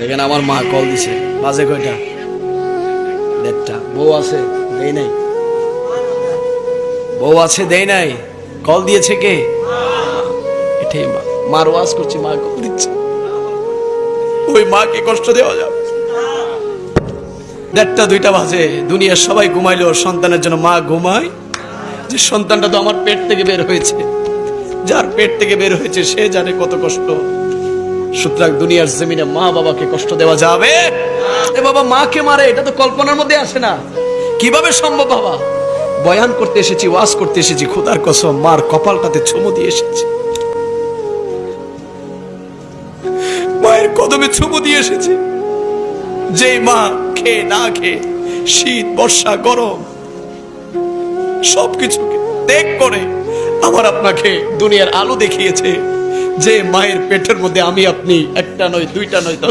দেখেন আমার মা কল দিছে, বাজে কয়টা? 1:30। বউ আছে, দেই নাই। বউ আছে, দেই নাই। কল দিয়েছে কে? এটাই মা। মার ওয়াজ করছি, মা কল দিচ্ছে। ওই মাকে কষ্ট দেওয়া যাবে? 1:30-2টা বাজে, দুনিয়ার সবাই ঘুমাইলো, সন্তানের জন্য মা ঘুমায়? যে সন্তানটা তো আমার পেট থেকে বের হয়েছে, যার পেট থেকে বের হয়েছে সে জানে কত কষ্ট। সুতরাং দুনিয়ার জমিনে মা বাবাকে কষ্ট দেওয়া যাবে? এ বাবা মাকে মারে, এটা তো কল্পনার মধ্যে আসে না। কিভাবে সম্ভব বাবা? বয়ান করতে এসেছি, ওয়াজ করতে এসেছি, খোদার কসম মার কপালটাতে চুমু দিয়ে এসেছি, মায়ের কদমে চুমু দিয়ে এসেছি। যে মা খেয়ে না খেয়ে শীত বর্ষা গরম সবকিছুকে ত্যাগ করে আমার আপনাকে দুনিয়ার আলো দেখিয়েছে, যে মায়ের পেটের মধ্যে আমি আপনি 1টা নয় 2টা নয় 10